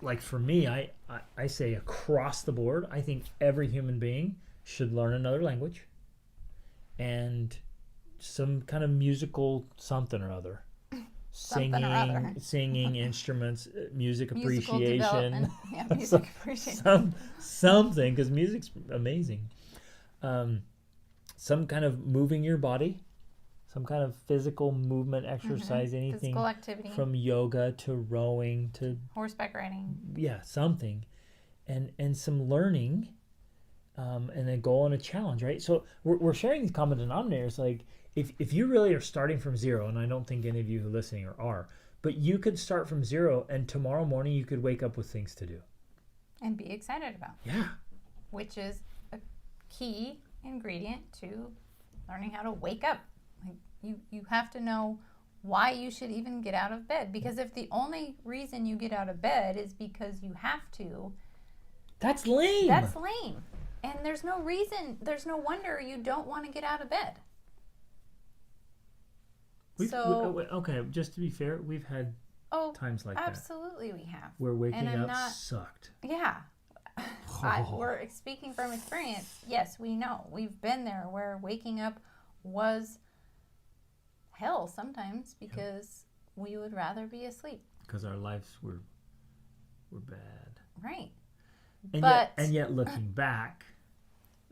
like for me, I say across the board, I think every human being should learn another language and some kind of musical something or other. Singing, instruments, music appreciation. Music appreciation. Something, because music's amazing. Some kind of moving your body, some kind of physical movement, exercise, anything. Physical activity. From yoga to rowing to horseback riding. Yeah, something. And some learning, and a goal and a challenge, right? So we're sharing these common denominators, like, if you really are starting from zero, and I don't think any of you who are listening are, but you could start from zero, and tomorrow morning you could wake up with things to do. And be excited about. Yeah. Which is a key ingredient to learning how to wake up. Like you have to know why you should even get out of bed. Because if the only reason you get out of bed is because you have to, that's lame. That's lame. And there's no reason, there's no wonder you don't want to get out of bed. Okay, just to be fair, we've had times like absolutely that. Absolutely we have. Where waking up sucked. Yeah. We're speaking from experience. Yes, we know. We've been there where waking up was hell sometimes because we would rather be asleep. Because our lives were bad. Right. And yet looking back,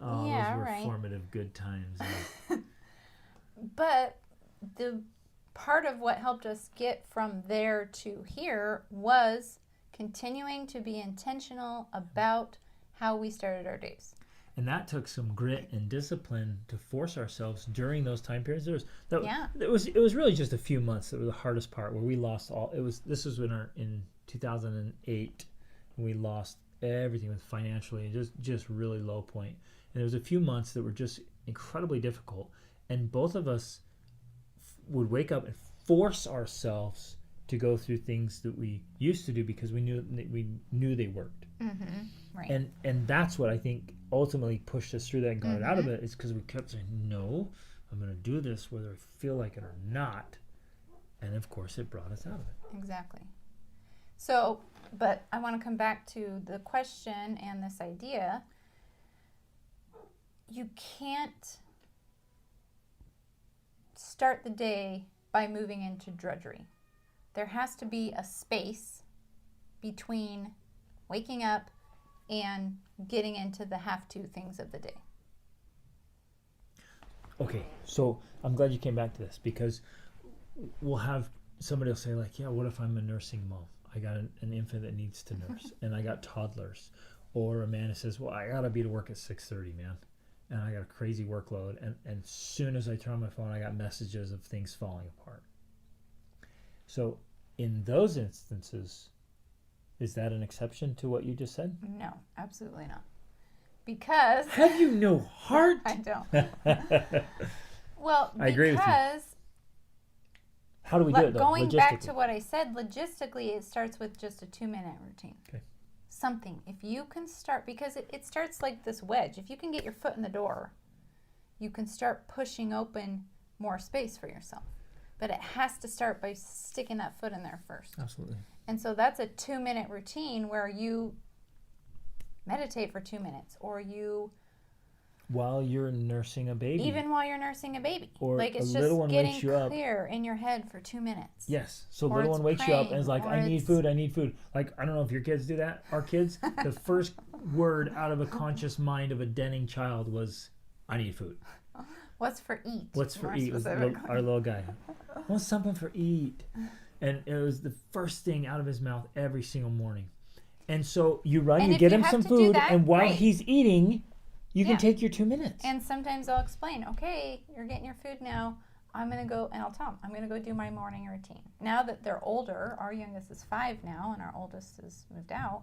those were formative good times. But the part of what helped us get from there to here was continuing to be intentional about how we started our days. And that took some grit and discipline to force ourselves during those time periods. It was really just a few months that were the hardest part, where we lost all. This was in 2008, when we lost everything with financially, just really low point. And there was a few months that were just incredibly difficult, and both of us would wake up and force ourselves to go through things that we used to do because we knew they worked. Right. And that's what I think ultimately pushed us through that and got it out of it, is because we kept saying, no, I'm going to do this whether I feel like it or not. And of course it brought us out of it. Exactly. So, but I want to come back to the question and this idea. You can't start the day by moving into drudgery. There has to be a space between waking up and getting into the have-to things of the day. Okay, so I'm glad you came back to this, because we'll have somebody will say, like, yeah, what if I'm a nursing mom? I got an infant that needs to nurse, and I got toddlers. Or a man who says, well, I got to be to work at 6:30, man. And I got a crazy workload, and as soon as I turn on my phone, I got messages of things falling apart. So in those instances, is that an exception to what you just said? No, absolutely not. Because... Have you no heart? I don't. Well, I agree with you. How do we do it, though? Going back to what I said, logistically, it starts with just a 2-minute routine. Okay. Something. If you can start, because it starts like this wedge. If you can get your foot in the door, you can start pushing open more space for yourself. But it has to start by sticking that foot in there first. Absolutely. And so that's a 2-minute routine where you meditate for 2 minutes, or you While you're nursing a baby. Even while you're nursing a baby. Or like it's a just little one getting wakes you up. clear in your head for 2 minutes. Yes. So or little one wakes you up and is like, I need food. Like, I don't know if your kids do that. Our kids, the first word out of a conscious mind of a denning child was, I need food. What's for eat? What's for eat was our little guy. What's something for eat? And it was the first thing out of his mouth every single morning. And so you run, you get him some food, and while he's eating, you can take your 2 minutes. And sometimes I'll explain, okay, you're getting your food now. I'm going to go, and I'll tell them, I'm going to go do my morning routine. Now that they're older, our youngest is 5 now, and our oldest has moved out,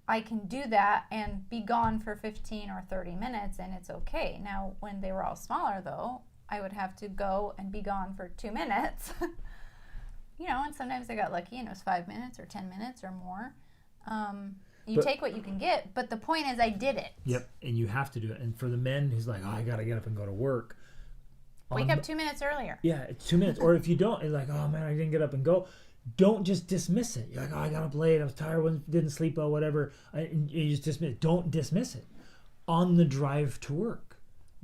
I can do that and be gone for 15 or 30 minutes, and it's okay. Now, when they were all smaller, though, I would have to go and be gone for 2 minutes. And sometimes I got lucky, and it was 5 minutes or 10 minutes or more. You take what you can get, but the point is I did it. Yep, and you have to do it. And for the men who's like, I got to get up and go to work. Wake up 2 minutes earlier. Yeah, it's 2 minutes. Or if you don't, it's like, oh, man, I didn't get up and go. Don't just dismiss it. You're like, I got up late, I was tired, didn't sleep well, whatever. You just dismiss it. Don't dismiss it. On the drive to work,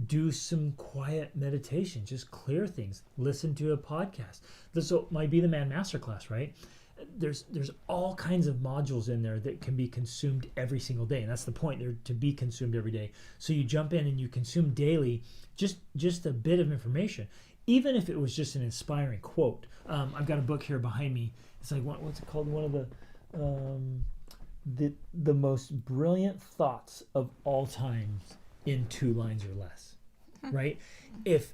do some quiet meditation. Just clear things. Listen to a podcast. This might be the Man Masterclass, right? There's all kinds of modules in there that can be consumed every single day, and that's the point. They're to be consumed every day. So you jump in and you consume daily just a bit of information, even if it was just an inspiring quote. I've got a book here behind me. It's like what's it called? One of the most brilliant thoughts of all times in 2 lines or less, right? If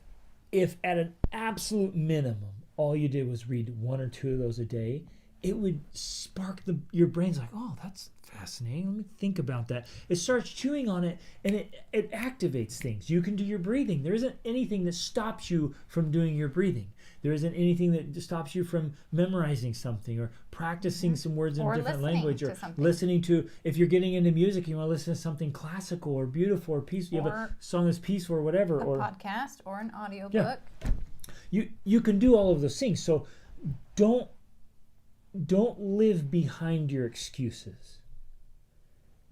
at an absolute minimum all you did was read 1 or 2 of those a day, it would spark your brain's like, oh, that's fascinating. Let me think about that. It starts chewing on it, and it activates things. You can do your breathing. There isn't anything that stops you from doing your breathing. There isn't anything that stops you from memorizing something or practicing some words in a different language or listening to, if you're getting into music, you want to listen to something classical or beautiful or peaceful. You have a song that's peaceful or whatever. A podcast or an audiobook. Yeah. You can do all of those things. So don't live behind your excuses,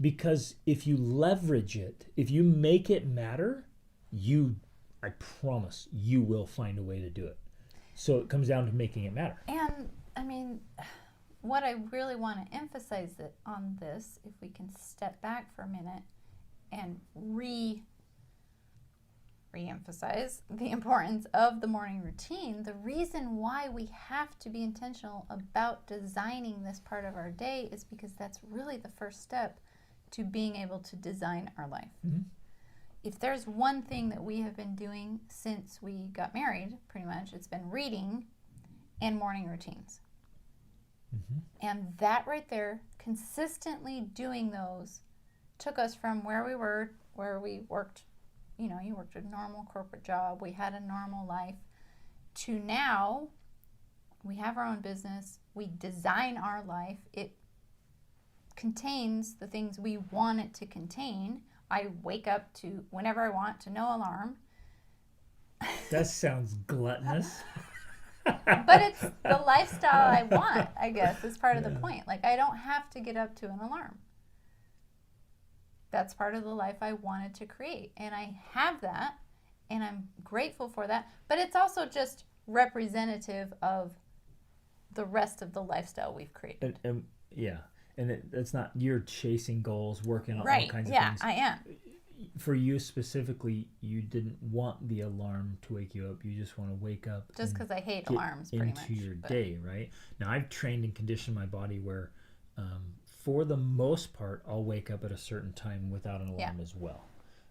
because if you leverage it, if you make it matter, I promise you will find a way to do it. So it comes down to making it matter. And I mean, what I really want to emphasize on this, if we can step back for a minute and re-emphasize the importance of the morning routine, the reason why we have to be intentional about designing this part of our day is because that's really the first step to being able to design our life. Mm-hmm. If there's one thing that we have been doing since we got married, pretty much, it's been reading and morning routines. Mm-hmm. And that right there, consistently doing those, took us from where we were, where we worked, you worked a normal corporate job, we had a normal life, to now we have our own business, we design our life, it contains the things we want it to contain. I wake up to whenever I want, to no alarm. That sounds gluttonous. But it's the lifestyle I want, I guess, is part of the point. Like, I don't have to get up to an alarm. That's part of the life I wanted to create. And I have that, and I'm grateful for that. But it's also just representative of the rest of the lifestyle we've created. And it's not, you're chasing goals, working on all kinds of things. Yeah, I am. For you specifically, you didn't want the alarm to wake you up. You just want to wake up. Just because I hate alarms, pretty much. Into your day, right? Now, I've trained and conditioned my body where, for the most part, I'll wake up at a certain time without an alarm as well.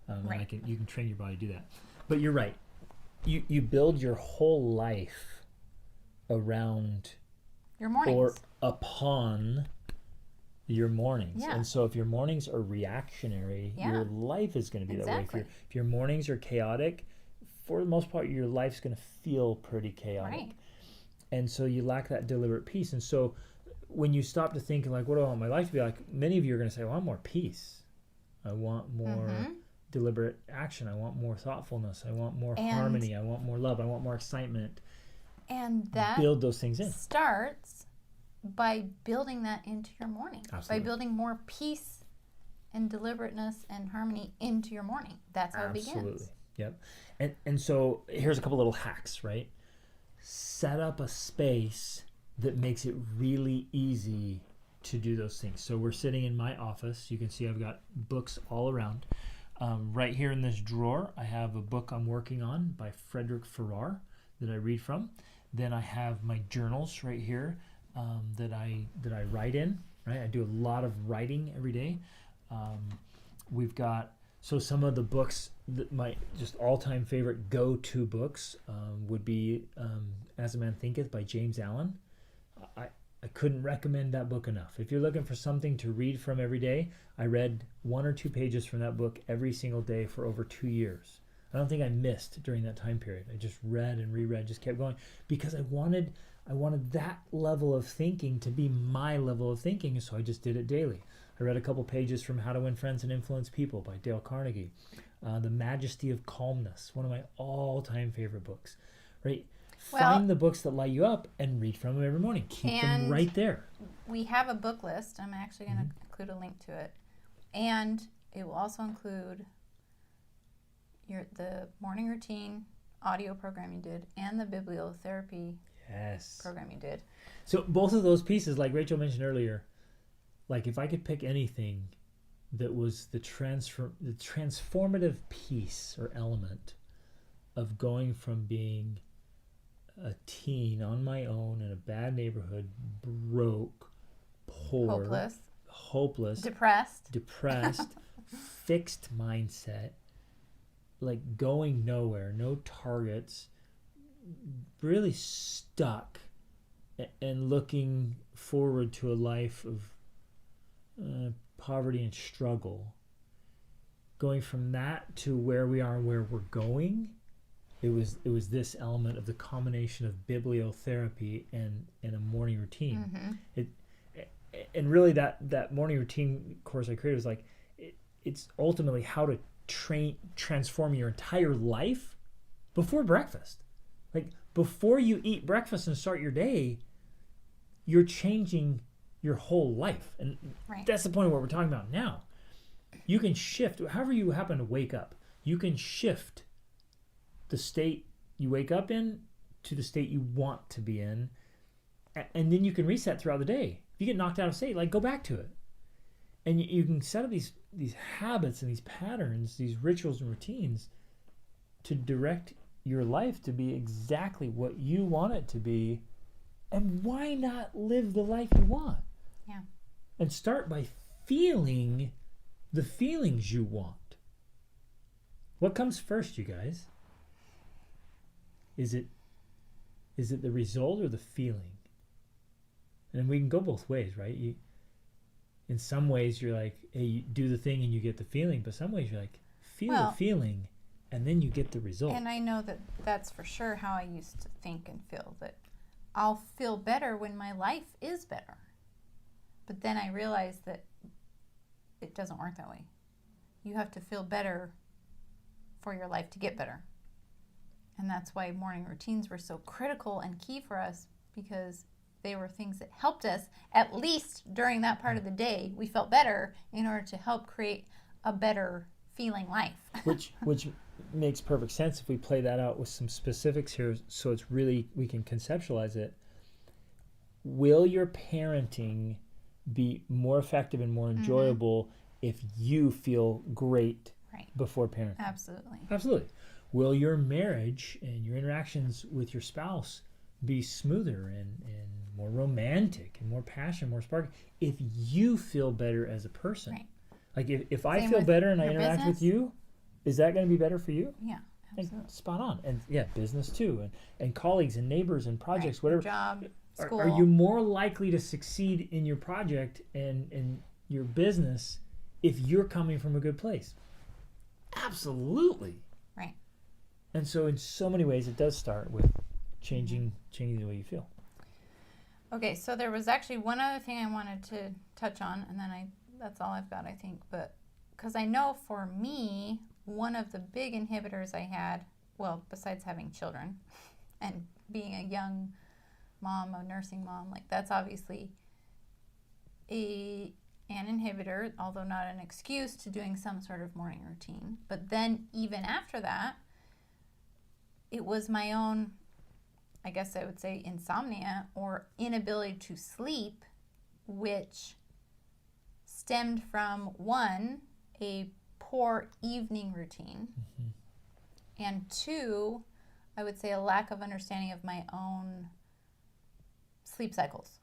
Right. And you can train your body to do that. But you're right. You build your whole life around your mornings or upon your mornings. Yeah. And so if your mornings are reactionary, your life is going to be that way. If your mornings are chaotic, for the most part, your life's going to feel pretty chaotic. Right. And so you lack that deliberate peace. And so when you stop to think, like, what do I want my life to be like? Many of you are going to say, well, I want more peace. I want more deliberate action. I want more thoughtfulness. I want more harmony. I want more love. I want more excitement. And that build those things in. Starts by building that into your morning. Absolutely. By building more peace and deliberateness and harmony into your morning. That's how it begins. Absolutely. Yep. And so here's a couple little hacks, right? Set up a space that makes it really easy to do those things. So we're sitting in my office. You can see I've got books all around. Right here in this drawer, I have a book I'm working on by Frederick Farrar that I read from. Then I have my journals right here that I write in. Right, I do a lot of writing every day. We've got some of the books that my just all-time favorite go-to books would be As a Man Thinketh by James Allen. I couldn't recommend that book enough. If you're looking for something to read from every day, I read 1 or 2 pages from that book every single day for over 2 years. I don't think I missed during that time period. I just read and reread, just kept going, because I wanted that level of thinking to be my level of thinking, and so I just did it daily. I read a couple pages from How to Win Friends and Influence People by Dale Carnegie. The Majesty of Calmness, one of my all-time favorite books. Right? Find the books that light you up and read from them every morning. Keep them right there. We have a book list. I'm actually going to include a link to it. And it will also include the morning routine audio program you did and the bibliotherapy program you did. So both of those pieces, like Rachel mentioned earlier, like if I could pick anything that was the transformative piece or element of going from being a teen on my own in a bad neighborhood, broke, poor, hopeless, depressed, fixed mindset, like going nowhere, no targets, really stuck, and looking forward to a life of poverty and struggle. Going from that to where we are and where we're going, it was this element of the combination of bibliotherapy and a morning routine. And really that morning routine course I created was like it's ultimately how to transform your entire life before breakfast. Like before you eat breakfast and start your day, you're changing your whole life. And that's the point of what we're talking about now. You can shift, however you happen to wake up, you can shift the state you wake up in to the state you want to be in. And then you can reset throughout the day. If you get knocked out of state, like go back to it. And you can set up these habits and these patterns, these rituals and routines to direct your life to be exactly what you want it to be. And why not live the life you want? Yeah. And start by feeling the feelings you want. What comes first, you guys? Is it the result or the feeling? And we can go both ways, right? In some ways, you're like, hey, you do the thing and you get the feeling. But some ways, you're like, feel the feeling and then you get the result. And I know that that's for sure how I used to think and feel, that I'll feel better when my life is better. But then I realized that it doesn't work that way. You have to feel better for your life to get better. And that's why morning routines were so critical and key for us, because they were things that helped us, at least during that part of the day, we felt better in order to help create a better feeling life. which makes perfect sense if we play that out with some specifics here, so it's really, we can conceptualize it. Will your parenting be more effective and more enjoyable if you feel great before parenting? Absolutely. Will your marriage and your interactions with your spouse be smoother and more romantic and more passion, more spark if you feel better as a person? Right. Like if I feel better and I interact with you, is that going to be better for you? Yeah, absolutely. And spot on. And business too, and colleagues and neighbors and projects, whatever. Job, school. Are you more likely to succeed in your project and your business if you're coming from a good place? Absolutely. Right. And so in so many ways, it does start with changing the way you feel. Okay, so there was actually one other thing I wanted to touch on, and then that's all I've got, I think. But because I know for me, one of the big inhibitors I had, well, besides having children and being a young mom, a nursing mom, like that's obviously a and inhibitor, although not an excuse to doing some sort of morning routine. But then even after that, it was my own, I guess I would say, insomnia or inability to sleep, which stemmed from, one, a poor evening routine, and two, I would say a lack of understanding of my own sleep cycles.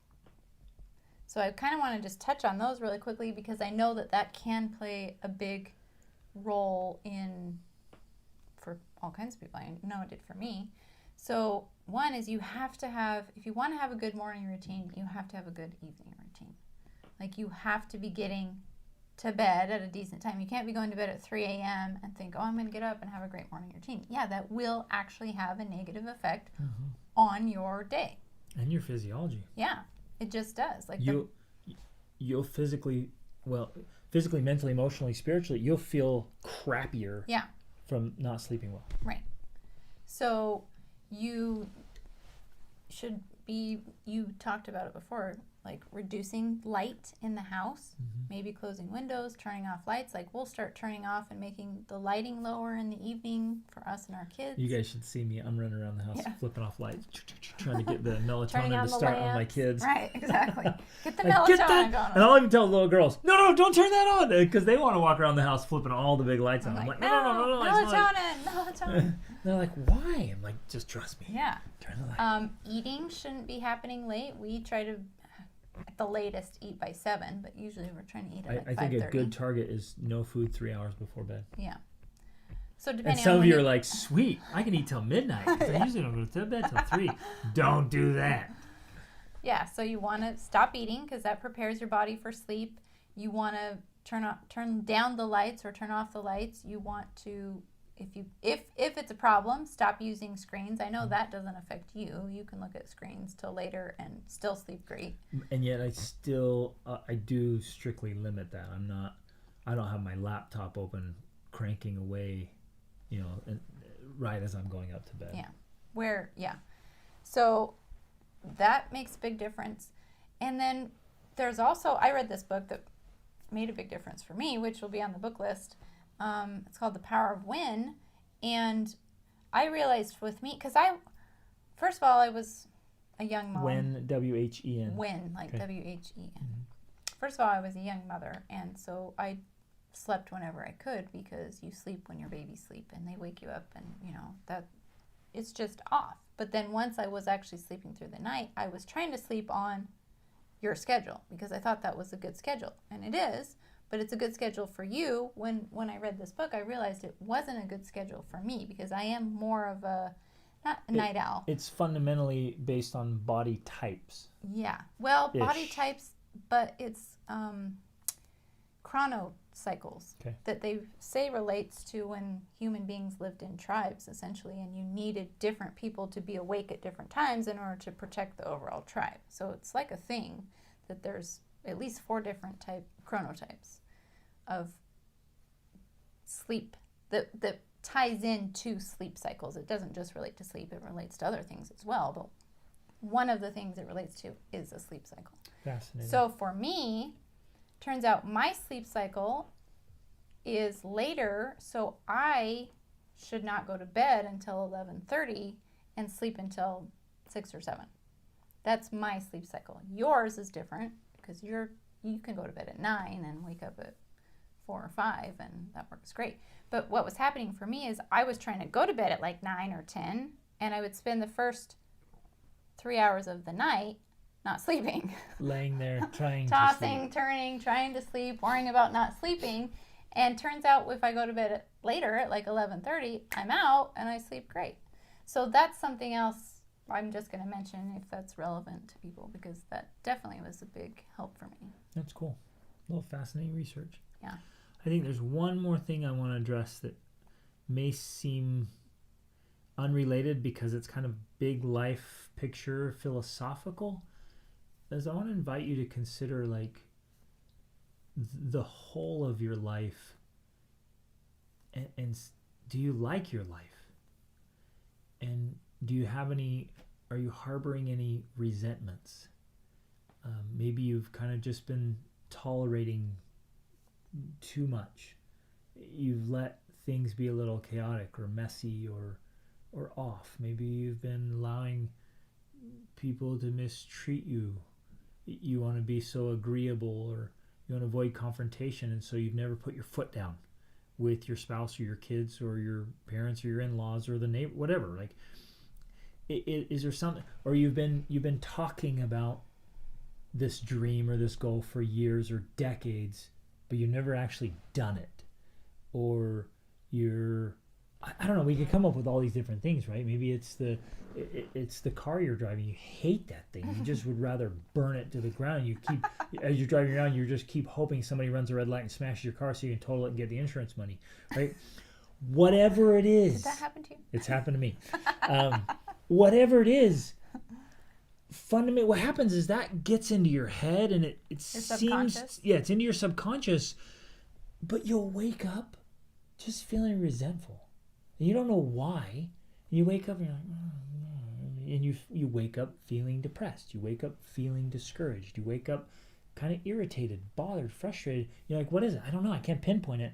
So I kind of want to just touch on those really quickly because I know that can play a big role for all kinds of people. I know it did for me. So one is you have to have, if you want to have a good morning routine, you have to have a good evening routine. Like you have to be getting to bed at a decent time. You can't be going to bed at 3 a.m. and think, oh, I'm going to get up and have a great morning routine. Yeah, that will actually have a negative effect on your day. And your physiology. Yeah. It just does. Like you'll physically, mentally, emotionally, spiritually, you'll feel crappier from not sleeping well. Right. So you should be, you talked about it before, like reducing light in the house, maybe closing windows, turning off lights. Like we'll start turning off and making the lighting lower in the evening for us and our kids. You guys should see me. I'm running around the house flipping off lights, trying to get the melatonin to start on my kids. Right, exactly. Get the melatonin going on. And I'll even tell little girls, no, don't turn that on, because they want to walk around the house flipping all the big lights on. I'm like, no, melatonin. They're like, why? I'm like, just trust me. Yeah. Turn the light. Eating shouldn't be happening late. We try to, at the latest, eat by 7, but usually we're trying to eat at I think a good target is no food 3 hours before bed. Yeah. So depending and some of you are like, sweet, I can eat till midnight. I usually don't go to bed till 3. Don't do that. Yeah, so you want to stop eating because that prepares your body for sleep. You want to turn down the lights or turn off the lights. You want to, if it's a problem, stop using screens. I know that doesn't affect you. You can look at screens till later and still sleep great. And yet I still I do strictly limit that. I don't have my laptop open cranking away, right as I'm going up to bed. Yeah. So that makes a big difference. And then there's also, I read this book that made a big difference for me, which will be on the book list. It's called The Power of When. And I realized with me, because first of all, I was a young mom. When, W-H-E-N. When, like okay. W-H-E-N. First of all, I was a young mother, and so I slept whenever I could because you sleep when your babies sleep and they wake you up and, that it's just off. But then once I was actually sleeping through the night, I was trying to sleep on your schedule because I thought that was a good schedule. And it is, but it's a good schedule for you. When I read this book, I realized it wasn't a good schedule for me because I am more of not a night owl. It's fundamentally based on body types. Yeah. Well, body types, but it's chronocycles that they say relates to when human beings lived in tribes, essentially, and you needed different people to be awake at different times in order to protect the overall tribe. So it's like a thing that there's at least 4 different chronotypes of sleep that ties into sleep cycles. It doesn't just relate to sleep, it relates to other things as well, but one of the things it relates to is a sleep cycle. Fascinating. So for me, turns out my sleep cycle is later, so I should not go to bed until 11:30 and sleep until 6 or 7. That's my sleep cycle. Yours is different because you can go to bed at 9 and wake up at 4 or 5, and that works great. But what was happening for me is I was trying to go to bed at like 9 or 10, and I would spend the first 3 hours of the night not sleeping. Laying there, trying tossing, to sleep. turning, trying to sleep, worrying about not sleeping. And turns out if I go to bed later at like 11:30, I'm out and I sleep great. So that's something else I'm just going to mention if that's relevant to people because that definitely was a big help for me. That's cool. A little fascinating research. Yeah. I think there's one more thing I want to address that may seem unrelated because it's kind of big life picture philosophical. As I want to invite you to consider like the whole of your life and do you like your life? And are you harboring any resentments? Maybe you've kind of just been tolerating too much. You've let things be a little chaotic or messy or off. Maybe you've been allowing people to mistreat you. You want to be so agreeable, or you want to avoid confrontation, and so you've never put your foot down with your spouse or your kids or your parents or your in-laws or the neighbor, whatever. Like, is there something, or you've been talking about this dream or this goal for years or decades, but you've never actually done it, or I don't know. We could come up with all these different things, right? Maybe it's the car you're driving. You hate that thing. You just would rather burn it to the ground. You keep, as you're driving around, you just keep hoping somebody runs a red light and smashes your car so you can total it and get the insurance money, right? Whatever it is. Did that happen to you? It's happened to me. Whatever it is, fundamentally, what happens is that gets into your head, and it seems, it's into your subconscious, but you'll wake up just feeling resentful. And you don't know why. And you wake up and you're like, and you wake up feeling depressed. You wake up feeling discouraged. You wake up kind of irritated, bothered, frustrated. You're like, what is it? I don't know. I can't pinpoint it.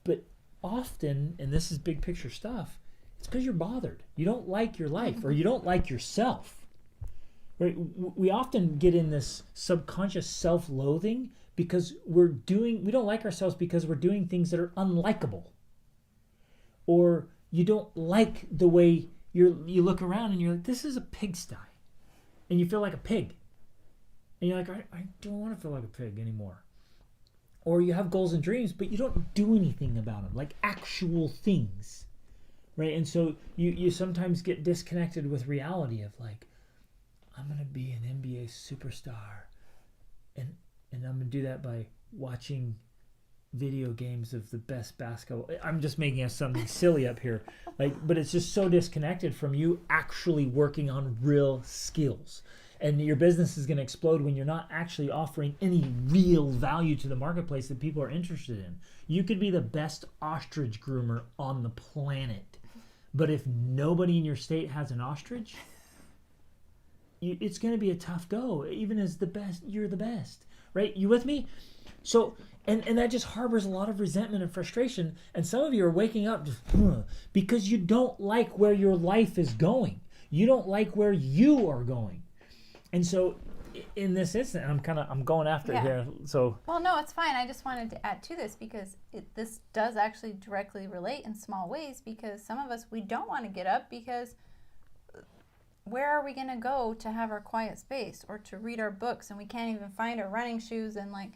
But often, and this is big picture stuff, it's because you're bothered. You don't like your life, or you don't like yourself. Right? We often get in this subconscious self-loathing because we don't like ourselves because we're doing things that are unlikable. Or you don't like the way you look around and you're like, this is a pigsty. And you feel like a pig. And you're like, I don't want to feel like a pig anymore. Or you have goals and dreams, but you don't do anything about them, like actual things. Right? And so you sometimes get disconnected with reality of like, I'm going to be an NBA superstar. And I'm going to do that by watching video games of the best basketball. I'm just making something silly up here. But it's just so disconnected from you actually working on real skills. And your business is going to explode when you're not actually offering any real value to the marketplace that people are interested in. You could be the best ostrich groomer on the planet. But if nobody in your state has an ostrich, it's going to be a tough go. Even as the best, you're the best. Right? You with me? So, and that just harbors a lot of resentment and frustration. And some of you are waking up just because you don't like where your life is going. You don't like where you are going. And so in this instant, I'm going after it here. So, well, no, it's fine. I just wanted to add to this because this does actually directly relate in small ways, because some of us, we don't want to get up because where are we going to go to have our quiet space or to read our books, and we can't even find our running shoes? And like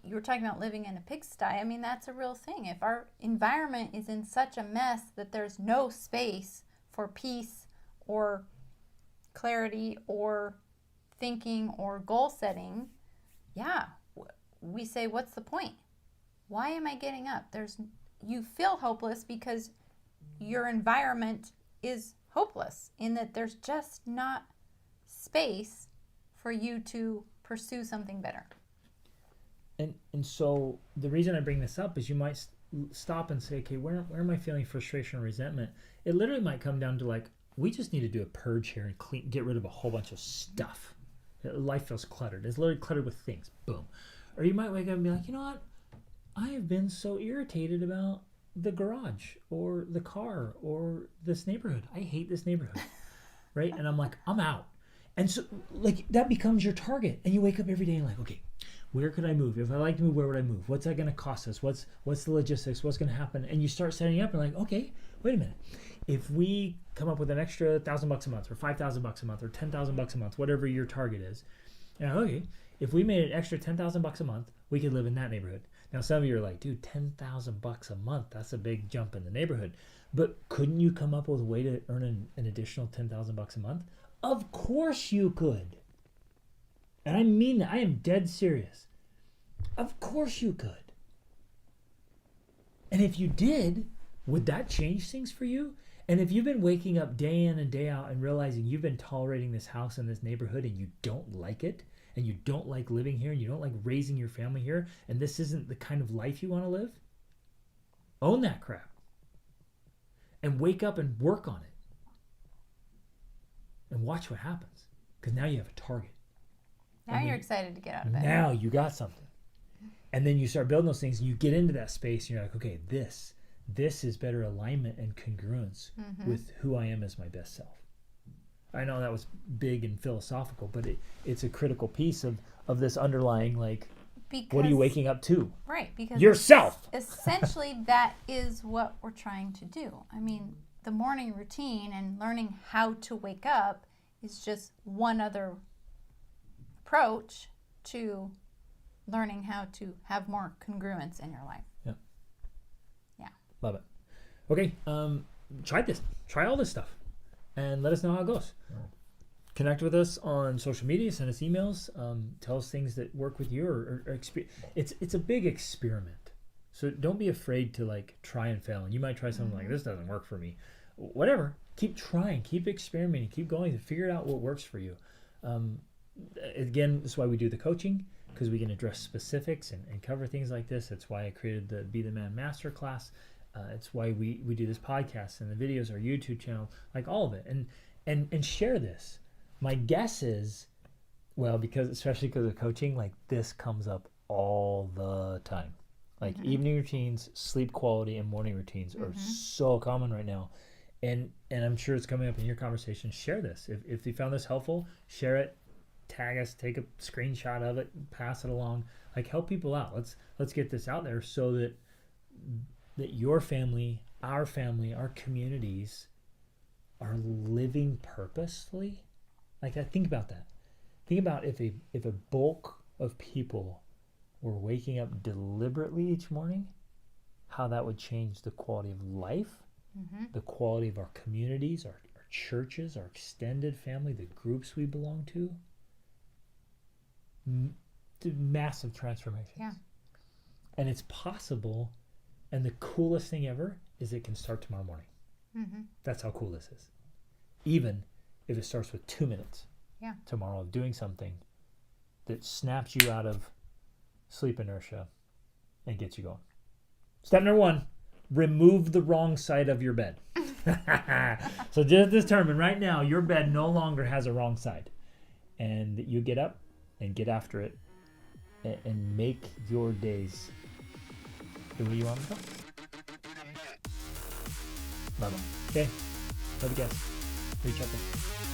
you were talking about living in a pigsty, I mean, that's a real thing. If our environment is in such a mess that there's no space for peace or clarity or thinking or goal setting, we say, what's the point? Why am I getting up? You feel hopeless because your environment is hopeless, in that there's just not space for you to pursue something better. And so the reason I bring this up is you might stop and say, okay, where am I feeling frustration or resentment? It literally might come down to like, we just need to do a purge here and get rid of a whole bunch of stuff. Life feels cluttered. It's literally cluttered with things. Boom. Or you might wake up and be like, you know what? I have been so irritated about the garage or the car or this neighborhood. I hate this neighborhood. Right? And I'm like, I'm out. And so like that becomes your target. And you wake up every day and like, okay, where could I move? If I like to move, where would I move? What's that going to cost us? What's the logistics? What's going to happen? And you start setting up and like, okay, wait a minute. If we come up with an extra $1,000 a month or $5,000 a month or $10,000 a month, whatever your target is, okay, if we made an extra $10,000 a month, we could live in that neighborhood. Now, some of you are like, dude, $10,000 a month, that's a big jump in the neighborhood. But couldn't you come up with a way to earn an additional $10,000 a month? Of course you could. And I mean that. I am dead serious. Of course you could. And if you did, would that change things for you? And if you've been waking up day in and day out and realizing you've been tolerating this house and this neighborhood and you don't like it, and you don't like living here, and you don't like raising your family here, and this isn't the kind of life you want to live, own that crap. And wake up and work on it. And watch what happens. Because now you have a target. Now you're excited to get out of bed. Now you got something. And then you start building those things and you get into that space and you're like, okay, this is better alignment and congruence with who I am as my best self. I know that was big and philosophical, but it's a critical piece of this underlying, like, what are you waking up to? Right. Because yourself. Essentially, that is what we're trying to do. I mean, the morning routine and learning how to wake up is just one other approach to learning how to have more congruence in your life. Yeah. Yeah. Love it. Okay. Try this. Try all this stuff. And let us know how it goes. Connect with us on social media. Send us emails. Tell us things that work with you or it's a big experiment. So don't be afraid to, like, try and fail. And you might try something like, this doesn't work for me. Whatever. Keep trying. Keep experimenting. Keep going. Figure out what works for you. Again, this is why we do the coaching, because we can address specifics and cover things like this. That's why I created the Be the Man Masterclass. It's why we do this podcast and the videos, our YouTube channel, like all of it. And share this. My guess is, well, especially because of coaching, like, this comes up all the time. Like, evening routines, sleep quality, and morning routines are so common right now. And I'm sure it's coming up in your conversation. Share this. If you found this helpful, share it. Tag us, take a screenshot of it, pass it along. Like, help people out. Let's get this out there so that your family, our communities are living purposefully. Like, think about that. Think about if a bulk of people were waking up deliberately each morning, how that would change the quality of life, the quality of our communities, our churches, our extended family, the groups we belong to. Massive transformations. Yeah. And it's possible, and the coolest thing ever is it can start tomorrow morning. That's how cool this is. Even if it starts with 2 minutes tomorrow of doing something that snaps you out of sleep inertia and gets you going. Step number 1, remove the wrong side of your bed. So just determine right now your bed no longer has a wrong side. And you get up and get after it and make your days the way you want them to go. Love them. Okay. Love you guys. Reach out there.